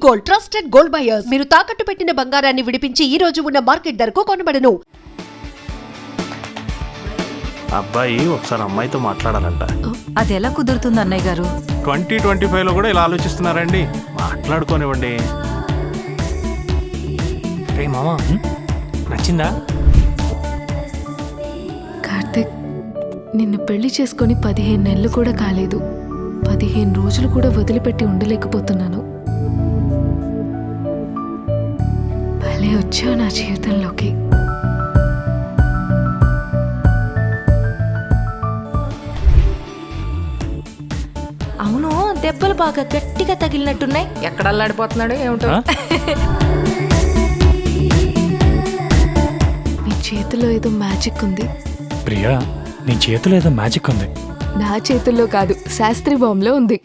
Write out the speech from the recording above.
Gold, trusted gold buyers. మీరు తాకట్టు పెట్టిన బంగారాన్ని విడిపించి ఈ రోజు ఉన్న మార్కెట్ ధరకు కొనబడను. అబ్బాయి ఒకసారి అమ్మాయితో మాట్లాడాలంట. అది ఎలా కుదురుతుంది అన్నయ్య గారు? 2025లో కూడా ఇలా ఆలోచిస్తున్నారండి. మాట్లాడుకోనివ్వండి. రే మామా, నచ్చిందా? కార్తిక్, నిన్ను పెళ్లి చేసుకొని 15 నెలలు కూడా కాలేదు. 15 రోజులు కూడా వదిలిపెట్టి ఉండలేకపోతున్నాను. భలే వచ్చావు నా జీవితంలోకి. అవును, దెబ్బలు బాగా గట్టిగా తగిలినట్టున్నాయి. ఎక్కడ అల్లాడిపోతున్నాడు ఏమిటో. నీ చేతిలో ఏదో మ్యాజిక్ ఉంది. ప్రియా, నీ చేతిలో ఏదో మ్యాజిక్ ఉంది. నా చేతుల్లో కాదు, శాస్త్రి బాంబులో ఉంది.